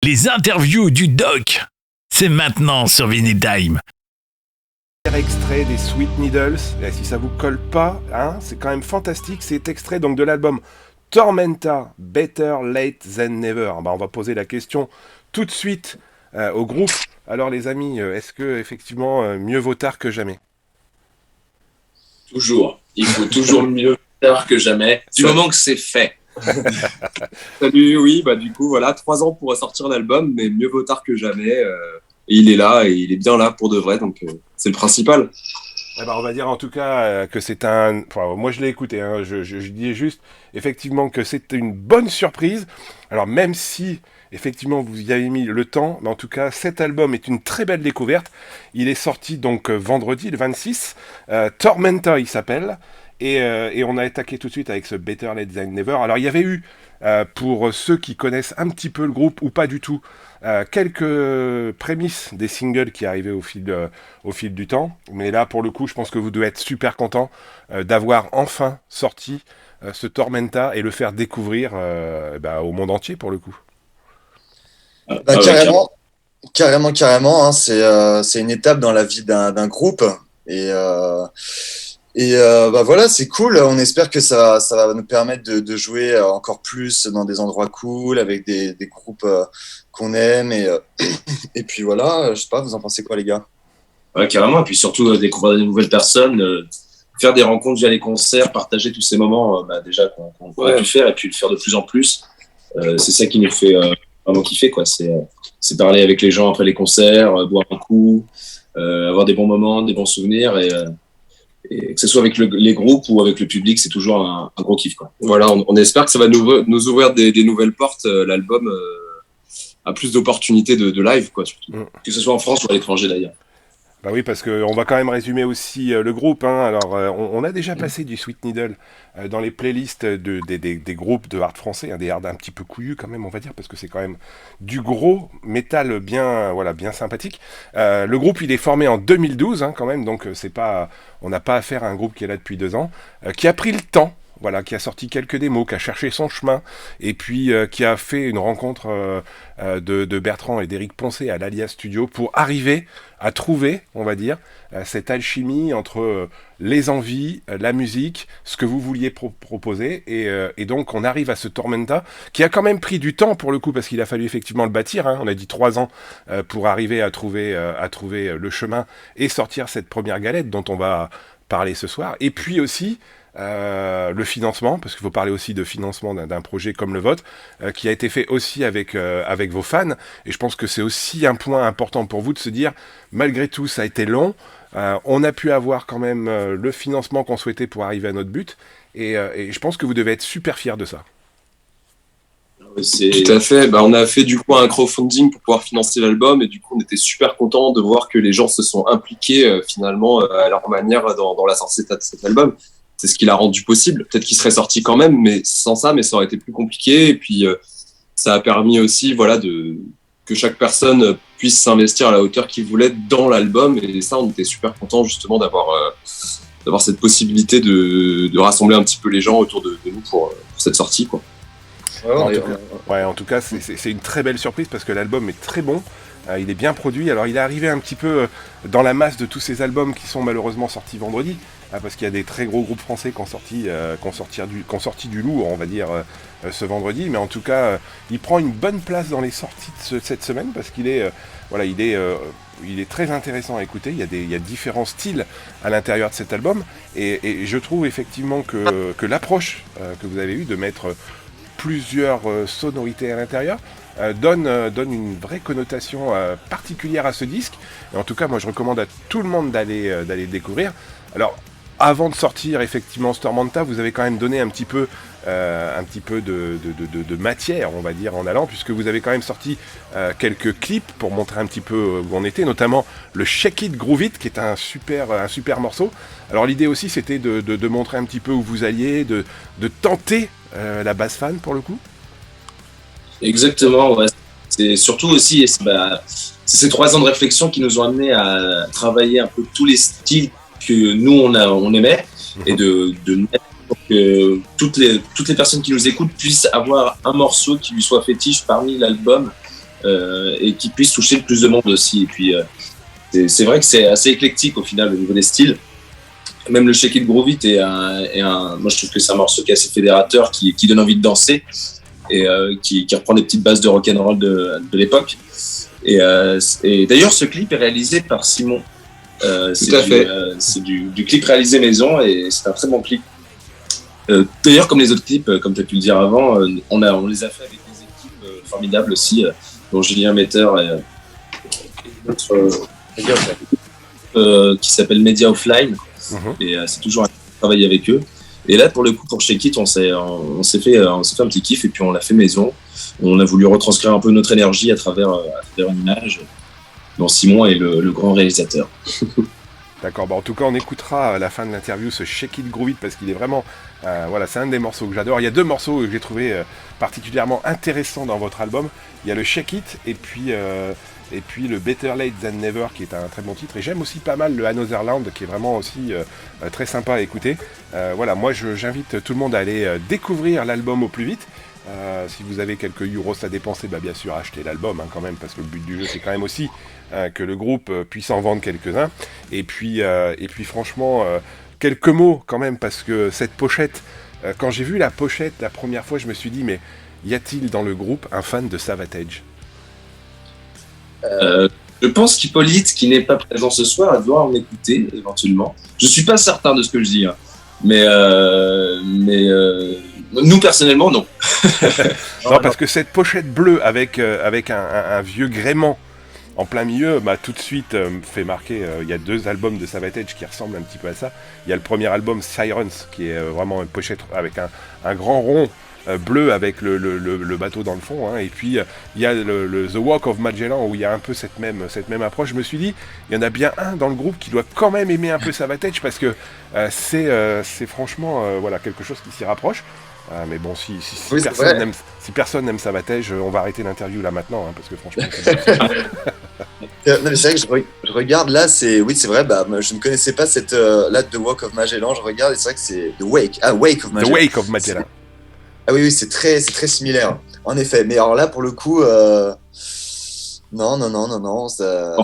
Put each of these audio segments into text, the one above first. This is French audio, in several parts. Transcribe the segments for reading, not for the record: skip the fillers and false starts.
Les interviews du doc, c'est maintenant sur Vinyl Time. Extrait des Sweet Needles, et si ça vous colle pas, hein, c'est quand même fantastique. C'est extrait donc de l'album Tormenta, Better Late Than Never. On va poser la question tout de suite au groupe. Alors les amis, est-ce que effectivement mieux vaut tard que jamais? Toujours. Il faut toujours mieux tard que jamais, du moment que c'est fait. Salut, oui, du coup, voilà, 3 ans pour sortir l'album, mais mieux vaut tard que jamais. Et il est là, et il est bien là pour de vrai, donc c'est le principal. On va dire en tout cas que c'est un... Enfin, moi je l'ai écouté, hein, je dis juste effectivement que c'est une bonne surprise. Alors même si effectivement vous y avez mis le temps, mais en tout cas cet album est une très belle découverte. Il est sorti donc vendredi, le 26. Tormenta il s'appelle. Et on a attaqué tout de suite avec ce Better Late Than Never. Alors il y avait eu, pour ceux qui connaissent un petit peu le groupe ou pas du tout, quelques prémices des singles qui arrivaient au fil du temps. Mais là, pour le coup, je pense que vous devez être super content d'avoir enfin sorti ce Tormenta et le faire découvrir au monde entier, pour le coup. Carrément, hein, c'est une étape dans la vie d'un groupe. Et voilà, c'est cool. On espère que ça va nous permettre de jouer encore plus dans des endroits cool, avec des groupes qu'on aime. Et puis voilà, je sais pas, vous en pensez quoi, les gars? Ouais, carrément. Et puis surtout, découvrir des nouvelles personnes, faire des rencontres via les concerts, partager tous ces moments déjà qu'on aurait pu faire et puis le faire de plus en plus. C'est ça qui nous fait vraiment kiffer, quoi. C'est parler avec les gens après les concerts, boire un coup, avoir des bons moments, des bons souvenirs et que ce soit avec les groupes ou avec le public, c'est toujours un gros kiff, quoi. Voilà, on espère que ça va nous ouvrir des nouvelles portes, l'album, à plus d'opportunités de live, quoi, surtout. Que ce soit en France ou à l'étranger, d'ailleurs. Bah oui, parce qu'on va quand même résumer aussi le groupe. Hein. Alors, on a déjà passé du Sweet Needle dans les playlists des groupes de hard français, hein, des hard un petit peu couillus quand même, on va dire, parce que c'est quand même du gros métal bien sympathique. Le groupe, il est formé en 2012, hein, quand même, donc on n'a pas affaire à un groupe qui est là depuis 2 ans, qui a pris le temps. Voilà, qui a sorti quelques démos, qui a cherché son chemin, et puis qui a fait une rencontre de Bertrand et d'Éric Poncé à l'Alias Studio pour arriver à trouver, on va dire, cette alchimie entre les envies, la musique, ce que vous vouliez proposer, et donc on arrive à ce Tormenta, qui a quand même pris du temps pour le coup, parce qu'il a fallu effectivement le bâtir, hein, on a dit 3 ans pour arriver à trouver le chemin et sortir cette première galette dont on va parler ce soir, et puis aussi le financement, parce qu'il faut parler aussi de financement d'un projet comme le vôtre, qui a été fait aussi avec vos fans, et je pense que c'est aussi un point important pour vous de se dire, malgré tout ça a été long, on a pu avoir quand même le financement qu'on souhaitait pour arriver à notre but, et je pense que vous devez être super fiers de ça. Tout à fait, on a fait du coup un crowdfunding pour pouvoir financer l'album, et du coup on était super contents de voir que les gens se sont impliqués finalement à leur manière dans la sortie de cet album. C'est ce qui l'a rendu possible. Peut-être qu'il serait sorti quand même, mais sans ça, ça aurait été plus compliqué. Et puis, ça a permis aussi, que chaque personne puisse s'investir à la hauteur qu'il voulait dans l'album. Et ça, on était super contents justement d'avoir cette possibilité de rassembler un petit peu les gens autour de nous pour cette sortie, quoi. En tout cas, c'est une très belle surprise parce que l'album est très bon. Il est bien produit. Alors, il est arrivé un petit peu dans la masse de tous ces albums qui sont malheureusement sortis vendredi. Parce qu'il y a des très gros groupes français qui ont sorti du lourd, on va dire, ce vendredi. Mais en tout cas, il prend une bonne place dans les sorties de cette semaine parce qu'il est, il est très intéressant à écouter. Il y a différents styles à l'intérieur de cet album. Et je trouve effectivement que l'approche que vous avez eue de mettre plusieurs sonorités à l'intérieur donne une vraie connotation particulière à ce disque. Et en tout cas, moi, je recommande à tout le monde d'aller le découvrir. Alors, avant de sortir effectivement Tormenta, vous avez quand même donné un petit peu de matière, on va dire, en allant, puisque vous avez quand même sorti quelques clips pour montrer un petit peu où on était, notamment le Shake It Groove It, qui est un super morceau. Alors l'idée aussi, c'était de montrer un petit peu où vous alliez, de tenter la bass fan pour le coup. Exactement, ouais. C'est surtout aussi c'est ces 3 ans de réflexion qui nous ont amenés à travailler un peu tous les styles que nous on aimait, et de mettre pour que toutes les personnes qui nous écoutent puissent avoir un morceau qui lui soit fétiche parmi l'album, et qui puisse toucher le plus de monde aussi. Et puis, c'est vrai que c'est assez éclectique au final au niveau des styles. Même le Shake It Groove It moi je trouve que c'est un morceau qui est assez fédérateur, qui donne envie de danser et qui reprend des petites bases de rock'n'roll de l'époque. Et d'ailleurs, ce clip est réalisé par Simon. C'est du clip réalisé maison et c'est un très bon clip. D'ailleurs, comme les autres clips, comme tu as pu le dire avant, on les a fait avec des équipes formidables aussi, dont Julien Metter et notre qui s'appelle Media Offline. Et c'est toujours un travail avec eux. Et là, pour le coup, pour Shake It, on s'est fait un petit kiff et puis on l'a fait maison. On a voulu retranscrire un peu notre énergie à travers une image dont Simon est le grand réalisateur. D'accord, en tout cas on écoutera à la fin de l'interview ce Shake It Groove It parce qu'il est vraiment, c'est un des morceaux que j'adore. Il y a deux morceaux que j'ai trouvé particulièrement intéressants dans votre album. Il y a le Shake It et puis le Better Late Than Never qui est un très bon titre. Et j'aime aussi pas mal le Another Land qui est vraiment aussi très sympa à écouter. Moi j'invite tout le monde à aller découvrir l'album au plus vite. Si vous avez quelques euros à dépenser, bien sûr achetez l'album quand même, parce que le but du jeu c'est quand même aussi que le groupe puisse en vendre quelques-uns. Et puis franchement, quelques mots quand même, parce que cette pochette, quand j'ai vu la pochette la première fois, je me suis dit, mais y a-t-il dans le groupe un fan de Savatage ? Je pense qu'Hippolyte, qui n'est pas présent ce soir, doit en écouter éventuellement. Je suis pas certain de ce que je dis, mais nous personnellement non. Non, parce que cette pochette bleue avec un vieux gréement en plein milieu, tout de suite fait marquer. Il y a deux albums de Savatage qui ressemblent un petit peu à ça. Il y a le premier album Sirens qui est vraiment une pochette avec un grand rond bleu avec le bateau dans le fond, et puis il y a le The Walk of Magellan où il y a un peu cette même approche. Je me suis dit, il y en a bien un dans le groupe qui doit quand même aimer un peu Savatage, parce que c'est franchement quelque chose qui s'y rapproche. Mais bon, si personne n'aime Savatage, on va arrêter l'interview là maintenant, parce que franchement non, mais c'est vrai que je regarde là, c'est vrai, je ne connaissais pas cette là The Walk of Magellan, je regarde et c'est vrai que c'est Wake of Magellan. The Wake of Magellan. Ah oui, c'est très similaire, en effet. Mais alors là, pour le coup, non, ça...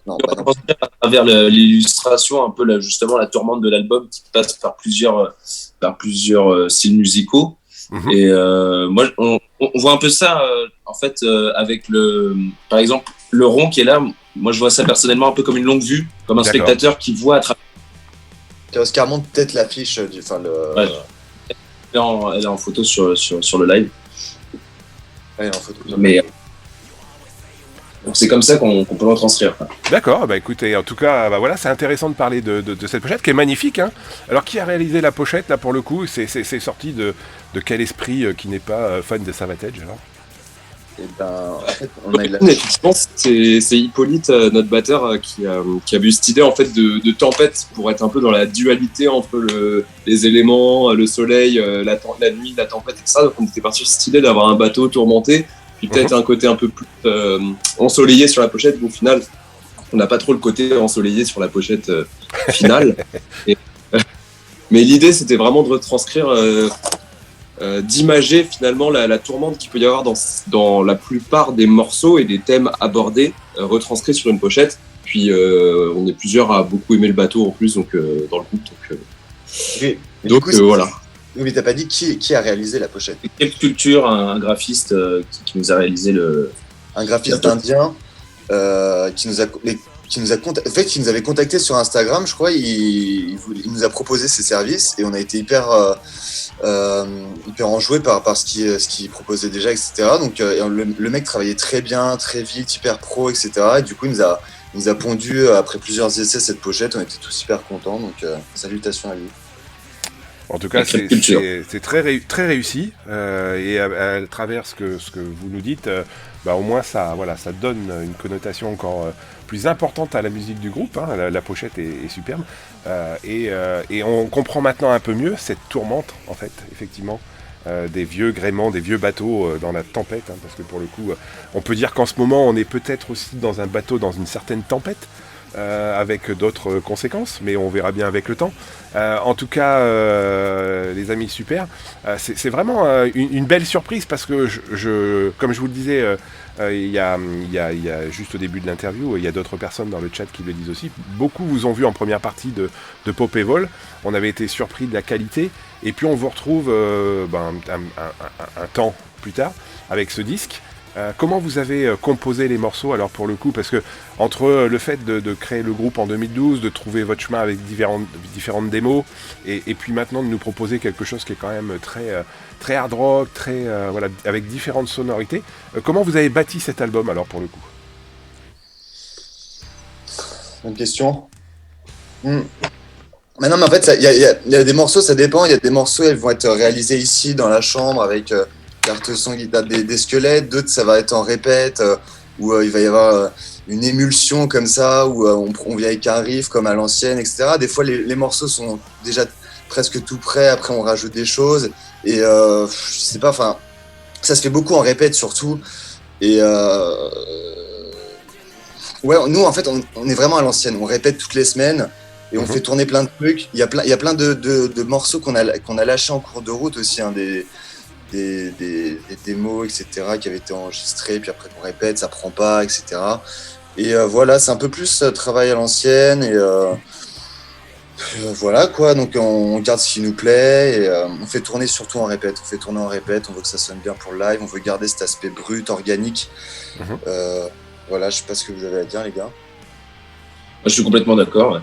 Non, pas non. À travers l'illustration, un peu justement la tourmente de l'album qui passe par plusieurs styles musicaux. Et moi, on voit un peu ça, en fait, avec par exemple, le rond qui est là. Moi, je vois ça personnellement un peu comme une longue vue, comme un spectateur qui voit à travers. Oscar montre peut-être l'affiche du... Ouais. Elle est en photo sur le live. Elle est en photo. Mais donc c'est comme ça qu'on peut retranscrire. D'accord, écoutez, en tout cas, c'est intéressant de parler de cette pochette qui est magnifique. Alors, qui a réalisé la pochette là pour le coup ? C'est sorti de quel esprit qui n'est pas fan de Savatage alors ? En fait, on a je pense que c'est Hippolyte, notre batteur, qui a eu cette idée en fait de tempête, pour être un peu dans la dualité entre les éléments, le soleil, la nuit, la tempête et tout ça. Donc on était parti sur cette idée d'avoir un bateau tourmenté, puis peut-être un côté un peu plus ensoleillé sur la pochette. Au final, on n'a pas trop le côté ensoleillé sur la pochette finale. Mais l'idée, c'était vraiment de retranscrire, d'imager finalement la tourmente qu'il peut y avoir dans la plupart des morceaux et des thèmes abordés, retranscrits sur une pochette. Puis on est plusieurs à beaucoup aimer le bateau en plus, donc dans le groupe. Voilà. Oui, mais t'as pas dit qui a réalisé la pochette ? Quelle culture, un graphiste qui nous a réalisé un graphiste indien qui nous avait contacté sur Instagram, je crois. Il nous a proposé ses services et on a été hyper enjoué par ce qu'il proposait déjà, etc. Donc le mec travaillait très bien, très vite, hyper pro, etc. Et du coup il nous a pondu après plusieurs essais cette pochette. On était tous hyper contents, donc salutations à lui. En tout cas, c'est très réussi, et à travers ce que vous nous dites, au moins ça donne une connotation encore plus importante à la musique du groupe. La pochette est superbe, et on comprend maintenant un peu mieux cette tourmente, en fait, effectivement, des vieux gréements, des vieux bateaux dans la tempête, parce que pour le coup, on peut dire qu'en ce moment, on est peut-être aussi dans un bateau dans une certaine tempête. avec d'autres conséquences, mais on verra bien avec le temps. En tout cas, les amis, super. C'est vraiment une belle surprise parce que, comme je vous le disais, il y a juste au début de l'interview, il y a d'autres personnes dans le chat qui le disent aussi. Beaucoup vous ont vu en première partie de Pop et Vol. On avait été surpris de la qualité. Et puis on vous retrouve un temps plus tard avec ce disque. Comment vous avez composé les morceaux alors pour le coup, parce que entre le fait de créer le groupe en 2012, de trouver votre chemin avec différentes démos, et puis maintenant de nous proposer quelque chose qui est quand même très hard rock, avec différentes sonorités, comment vous avez bâti cet album alors pour le coup? Bonne question. Mais non, mais en fait, il y a des morceaux, ça dépend. Il y a des morceaux, elles vont être réalisés ici dans la chambre avec carte son, guitare, des squelettes. D'autres, ça va être en répète où il va y avoir une émulsion comme ça, où on vient avec un riff comme à l'ancienne, etc. Des fois, les morceaux sont déjà presque tout prêts. Après, on rajoute des choses. Et je sais pas, enfin, ça se fait beaucoup en répète surtout. Et ouais, nous, en fait, on est vraiment à l'ancienne. On répète toutes les semaines. Et on fait tourner plein de trucs. Il y a plein de morceaux qu'on a lâchés en cours de route aussi, hein, des démos, etc., qui avaient été enregistrés, puis après qu'on répète, ça prend pas, etc. Et voilà, c'est un peu plus travail à l'ancienne, et voilà quoi. Donc on garde ce qui nous plaît, et on fait tourner surtout en répète. On fait tourner en répète, on veut que ça sonne bien pour le live, on veut garder cet aspect brut, organique. Voilà, je sais pas ce que vous avez à dire, les gars. Je suis complètement d'accord, ouais.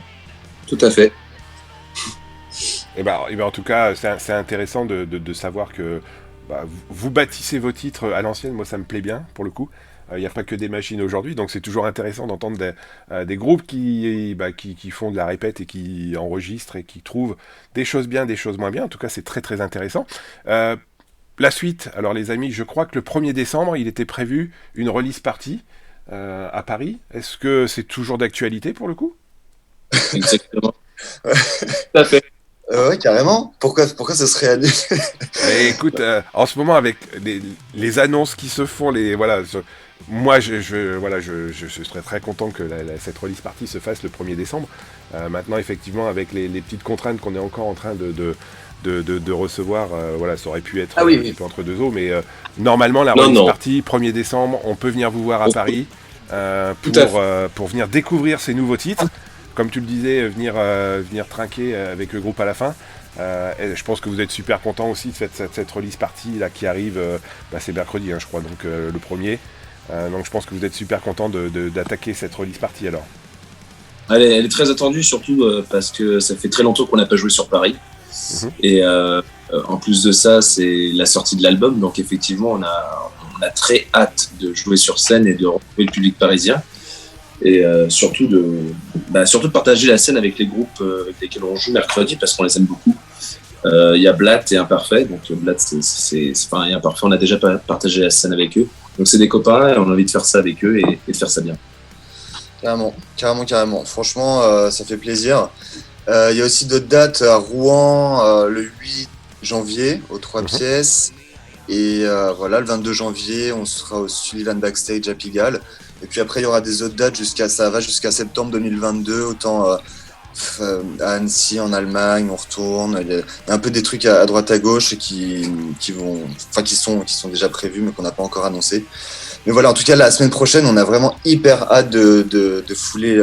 Tout à fait. Et ben, en tout cas, c'est intéressant de savoir que vous bâtissez vos titres à l'ancienne. Moi, ça me plaît bien, pour le coup. Il n'y a pas que des machines aujourd'hui, donc c'est toujours intéressant d'entendre des groupes qui font de la répète et qui enregistrent et qui trouvent des choses bien, des choses moins bien. En tout cas, c'est très très intéressant. La suite, alors les amis, je crois que le 1er décembre, il était prévu une release party à Paris. Est-ce que c'est toujours d'actualité, pour le coup ? Exactement. Tout à fait. Ouais, carrément. Pourquoi ce serait annulé? Mais écoute, en ce moment, avec les annonces qui se font, moi, je serais très content que cette release party se fasse le 1er décembre. Maintenant, effectivement, avec les petites contraintes qu'on est encore en train de recevoir, ça aurait pu être un petit peu entre deux eaux, mais normalement, la release party, 1er décembre, on peut venir vous voir à Paris pour venir découvrir ces nouveaux titres. Comme tu le disais, venir trinquer avec le groupe à la fin. Je pense que vous êtes super content aussi de cette release party là qui arrive. C'est mercredi, je crois, donc le 1er. Donc je pense que vous êtes super content d'attaquer cette release party alors. Elle est très attendue, surtout parce que ça fait très longtemps qu'on n'a pas joué sur Paris. Et en plus de ça, c'est la sortie de l'album. Donc effectivement, on a très hâte de jouer sur scène et de retrouver le public parisien. Et surtout de partager la scène avec les groupes avec lesquels on joue mercredi, parce qu'on les aime beaucoup. Il y a Blatt et Imparfait. Donc Blatt, c'est pareil, Imparfait, on a déjà partagé la scène avec eux. Donc c'est des copains et on a envie de faire ça avec eux et de faire ça bien. Carrément. Franchement, ça fait plaisir. Il y a aussi d'autres dates à Rouen, le 8 janvier, aux 3 pièces. Et le 22 janvier, on sera au Sullivan Backstage à Pigalle. Et puis après, il y aura des autres dates jusqu'à septembre 2022, autant à Annecy, en Allemagne, on retourne. Il y a un peu des trucs à droite à gauche qui sont déjà prévus, mais qu'on n'a pas encore annoncé. Mais voilà, en tout cas, la semaine prochaine, on a vraiment hyper hâte de fouler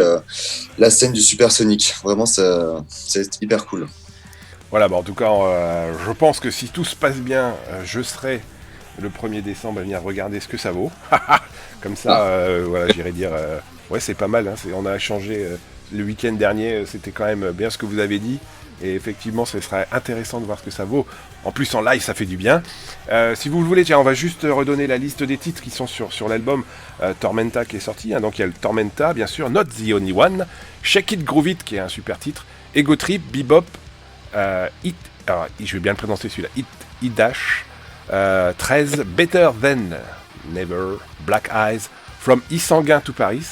la scène du Supersonic. Vraiment, c'est hyper cool. Voilà, en tout cas, je pense que si tout se passe bien, je serai le 1er décembre à venir regarder ce que ça vaut. Comme ça, j'irais dire, c'est pas mal. On a échangé le week-end dernier, c'était quand même bien ce que vous avez dit. Et effectivement, ce serait intéressant de voir ce que ça vaut. En plus, en live, ça fait du bien. Si vous le voulez, on va juste redonner la liste des titres qui sont sur l'album Tormenta qui est sorti. Donc il y a le Tormenta, bien sûr, Not the Only One, Shake It Groove It qui est un super titre, Ego Trip, Bebop, je vais bien le prononcer celui-là, It Dash, 13, Better Than Never, Black Eyes, From Issanguin to Paris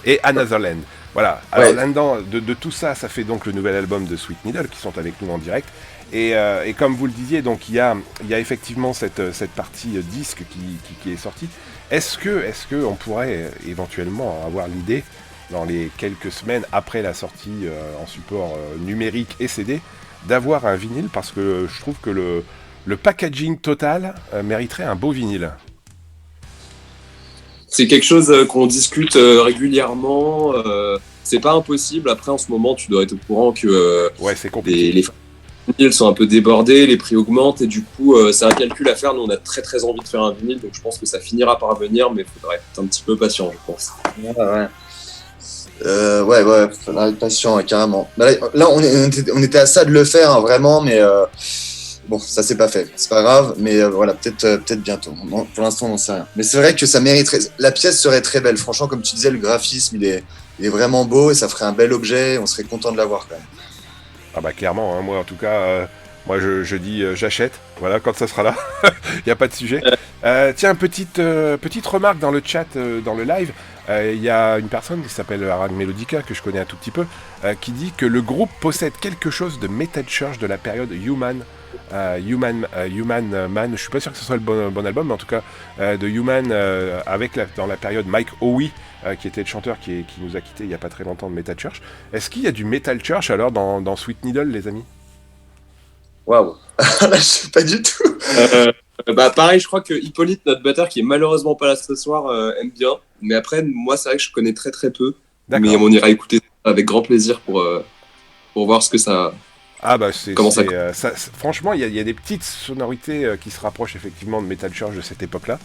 et Another Land. Voilà, alors là-dedans, de tout ça, ça fait donc le nouvel album de Sweet Needle qui sont avec nous en direct. Et comme vous le disiez, donc il y a effectivement cette partie disque qui est sortie. Est-ce que on pourrait éventuellement avoir l'idée dans les quelques semaines après la sortie en support numérique et CD, d'avoir un vinyle, parce que je trouve que le packaging total mériterait un beau vinyle. C'est quelque chose qu'on discute régulièrement. C'est pas impossible. Après, en ce moment, tu dois être au courant que Ouais, c'est compliqué. les vinyles sont un peu débordés, les prix augmentent et du coup, c'est un calcul à faire. Nous, on a très très envie de faire un vinyle, donc je pense que ça finira par venir, mais il faudra être un petit peu patient, je pense. Ouais, faudra être patient, carrément. Bah, là, on était à ça de le faire, hein, vraiment, mais bon, ça s'est pas fait. C'est pas grave, mais voilà, peut-être bientôt. Bon, pour l'instant, on n'en sait rien. Mais c'est vrai que ça mériterait. La pièce serait très belle. Franchement, comme tu disais, le graphisme, il est vraiment beau et ça ferait un bel objet. On serait content de l'avoir quand même. Ah bah clairement, hein, moi en tout cas, moi je dis j'achète, voilà, quand ça sera là, il n'y a pas de sujet. Tiens, petite remarque dans le chat, dans le live, il y a une personne qui s'appelle Arag Melodica, que je connais un tout petit peu, qui dit que le groupe possède quelque chose de Metal Church de la période Human Man, je suis pas sûr que ce soit le bon album, mais en tout cas de Human dans la période Mike Howe, qui était le chanteur qui nous a quitté il y a pas très longtemps de Metal Church. Est-ce qu'il y a du Metal Church alors dans Sweet Needle, les amis? Waouh. Là, je sais pas du tout. Bah pareil, je crois que Hippolyte, notre batteur, qui est malheureusement pas là ce soir, aime bien. Mais après, moi, c'est vrai que je connais très très peu. D'accord. Mais on ira écouter avec grand plaisir pour voir ce que ça. Ah bah Comment ça franchement, il y a des petites sonorités qui se rapprochent effectivement de Metal Church de cette époque-là.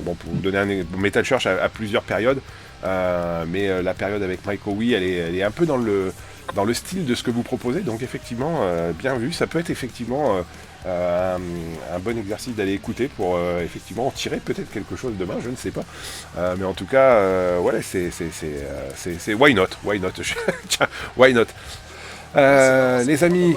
Bon, pour vous donner Metal Church à plusieurs périodes, mais la période avec Mike Howe, elle est un peu dans le style de ce que vous proposez, donc effectivement, bien vu, ça peut être effectivement un bon exercice d'aller écouter pour effectivement en tirer peut-être quelque chose demain, je ne sais pas, mais en tout cas, ouais, c'est why not, tiens, why not. Les amis,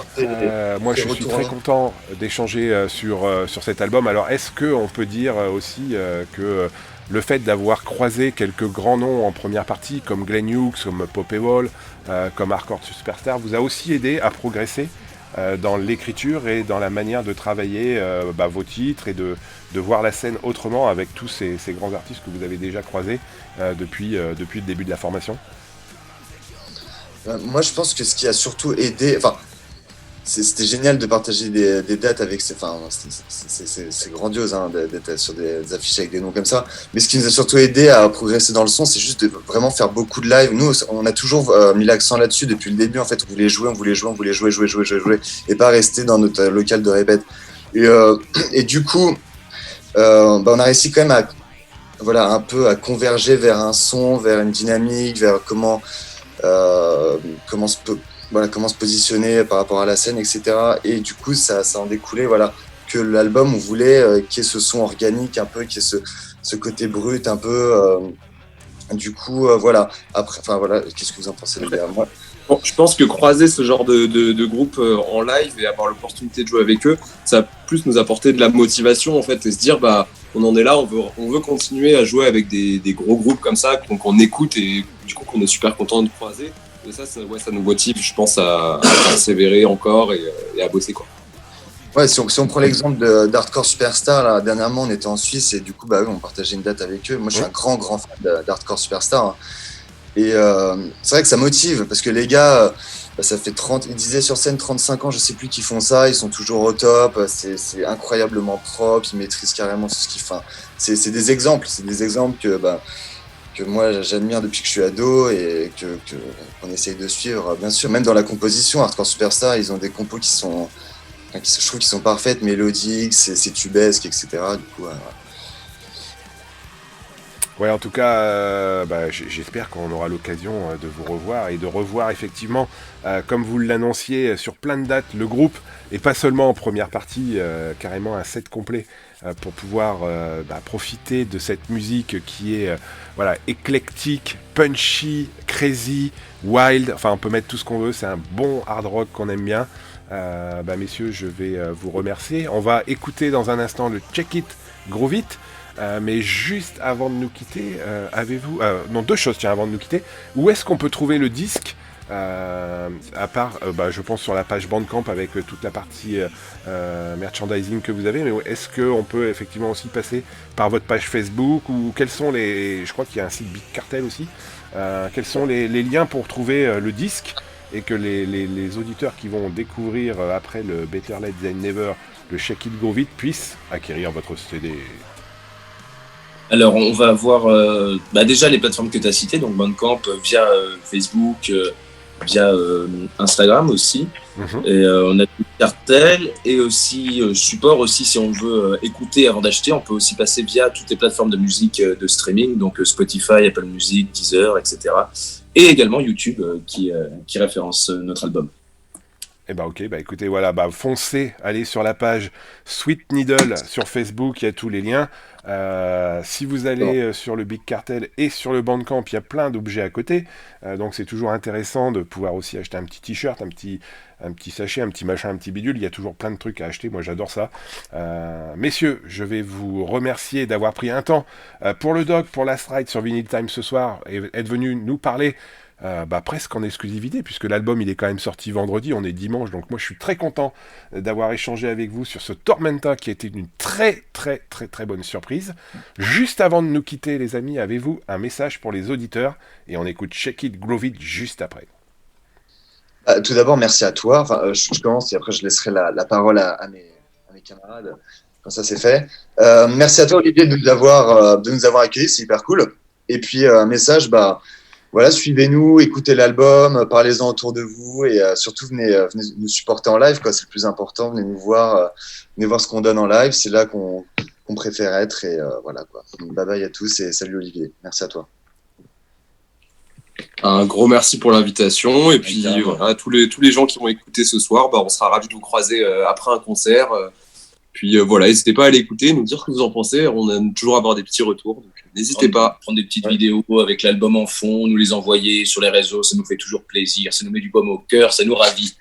moi je suis très content d'échanger sur cet album. Alors est-ce qu'on peut dire aussi que le fait d'avoir croisé quelques grands noms en première partie, comme Glenn Hughes, comme Poppy Wall, comme Hardcore Superstar, vous a aussi aidé à progresser dans l'écriture et dans la manière de travailler vos titres et de voir la scène autrement avec tous ces grands artistes que vous avez déjà croisés depuis le début de la formation? Moi, je pense que ce qui a surtout aidé, enfin, c'était génial de partager des dates avec c'est grandiose hein, d'être sur des affiches avec des noms comme ça. Mais ce qui nous a surtout aidé à progresser dans le son, c'est juste de vraiment faire beaucoup de live. Nous, on a toujours mis l'accent là-dessus depuis le début. En fait, on voulait jouer, et pas rester dans notre local de répète. Et du coup, on a réussi quand même un peu à converger vers un son, vers une dynamique, vers comment se positionner par rapport à la scène, etc. Et du coup, ça en découlait, que l'album, on voulait qu'il y ait ce son organique, un peu, qu'il y ait ce côté brut, un peu. Du coup, voilà. Après, qu'est-ce que vous en pensez, les gars? Moi, Bon, je pense que croiser ce genre de groupe en live et avoir l'opportunité de jouer avec eux, ça va plus nous apporter de la motivation en fait et se dire on en est là, on veut continuer à jouer avec des gros groupes comme ça qu'on écoute et du coup qu'on est super content de croiser. Et ça nous motive, je pense, à persévérer encore et à bosser quoi. ouais, si on prend l'exemple d'Hardcore Superstar, là, dernièrement, on était en Suisse et du coup, on partageait une date avec eux. Moi, je suis un grand fan d'Hardcore Superstar. Hein. Et c'est vrai que ça motive parce que les gars, ça fait 30, ils disaient sur scène 35 ans, je sais plus qui font ça, ils sont toujours au top, c'est incroyablement propre, ils maîtrisent carrément tout ce qu'ils font. C'est des exemples que moi j'admire depuis que je suis ado et qu'on essaye de suivre, bien sûr. Même dans la composition, Hardcore Superstar, ils ont des compos je trouve qu'ils sont parfaites, mélodiques, c'est tubesque, etc. Du coup, Ouais, en tout cas, j'espère qu'on aura l'occasion de vous revoir et de revoir effectivement, comme vous l'annonciez, sur plein de dates, le groupe, et pas seulement en première partie, carrément un set complet, pour pouvoir profiter de cette musique qui est éclectique, punchy, crazy, wild, enfin on peut mettre tout ce qu'on veut, c'est un bon hard rock qu'on aime bien. Messieurs, je vais vous remercier. On va écouter dans un instant le Check It Groove It. Mais juste avant de nous quitter, avez-vous... non, deux choses, tiens, avant de nous quitter. Où est-ce qu'on peut trouver le disque à part, je pense sur la page Bandcamp avec toute la partie merchandising que vous avez, mais est-ce qu'on peut effectivement aussi passer par votre page Facebook, ou quels sont je crois qu'il y a un site Big Cartel aussi, quels sont les liens pour trouver le disque, et que les auditeurs qui vont découvrir après le Better Late Than Never, le Shake It Groove It, puissent acquérir votre CD? Alors, on va avoir déjà les plateformes que tu as citées, donc Bandcamp, via Facebook, via Instagram aussi. Et on a tout cartel, et aussi support aussi, si on veut écouter avant d'acheter, on peut aussi passer via toutes les plateformes de musique de streaming, donc Spotify, Apple Music, Deezer, etc. Et également YouTube qui référence notre album. Ok, écoutez, voilà, foncez, allez sur la page Sweet Needle sur Facebook, il y a tous les liens. Si vous allez sur le Big Cartel et sur le Bandcamp, il y a plein d'objets à côté, donc c'est toujours intéressant de pouvoir aussi acheter un petit t-shirt, un petit sachet, un petit machin, un petit bidule. Il y a toujours plein de trucs à acheter, moi j'adore ça. Messieurs, je vais vous remercier d'avoir pris un temps pour le doc, pour Last Ride sur Vinyl Time ce soir, et être venu nous parler presque en exclusivité, puisque l'album il est quand même sorti vendredi, on est dimanche, donc moi je suis très content d'avoir échangé avec vous sur ce Tormenta qui a été une très très très très bonne surprise. Juste avant de nous quitter, les amis, avez-vous un message pour les auditeurs? Et on écoute Shake It Groove It juste après. Tout d'abord, merci à toi. Enfin, je commence et après je laisserai la parole à mes camarades quand ça c'est fait. Merci à toi, Olivier, de nous avoir accueillis, c'est hyper cool. Et puis un message, voilà, suivez-nous, écoutez l'album, parlez-en autour de vous, et surtout venez nous supporter en live, quoi. C'est le plus important. Venez nous voir, ce qu'on donne en live. C'est là qu'on préfère être, et voilà, quoi. Bye bye à tous et salut Olivier. Merci à toi. Un gros merci pour l'invitation, et puis voilà, tous les gens qui vont écouter ce soir, on sera ravis de vous croiser après un concert. Puis voilà, n'hésitez pas à l'écouter, nous dire ce que vous en pensez. On aime toujours avoir des petits retours, donc n'hésitez pas. Prendre des petites vidéos avec l'album en fond, nous les envoyer sur les réseaux, ça nous fait toujours plaisir, ça nous met du baume au cœur, ça nous ravit.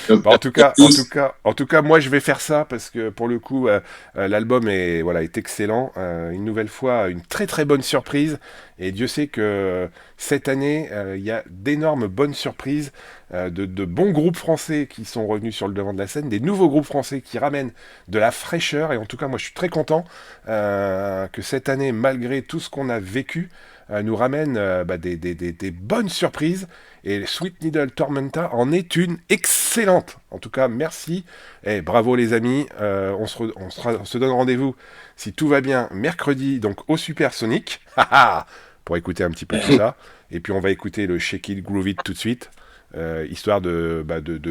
En tout cas, moi je vais faire ça parce que pour le coup, l'album est excellent. Une nouvelle fois, une très très bonne surprise. Et Dieu sait que cette année, il y a d'énormes bonnes surprises, de bons groupes français qui sont revenus sur le devant de la scène, des nouveaux groupes français qui ramènent de la fraîcheur. Et en tout cas, moi je suis très content que cette année, malgré tout ce qu'on a vécu, nous ramène des bonnes surprises. Et Sweet Needle Tormenta en est une excellente. En tout cas, merci. Et bravo les amis. On se donne rendez-vous, si tout va bien, mercredi, donc au Supersonic. Pour écouter un petit peu tout ça. Et puis on va écouter le Shake It Groove It tout de suite. Histoire de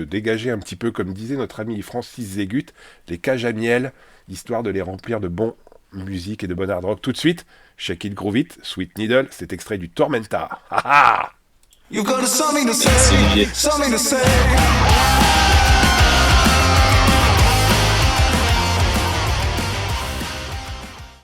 dégager un petit peu, comme disait notre ami Francis Zégut, les cages à miel, histoire de les remplir de bons musique et de bon hard rock. Tout de suite, Shake It Groove It, Sweet Needle, c'est extrait du Tormenta. Merci Olivier.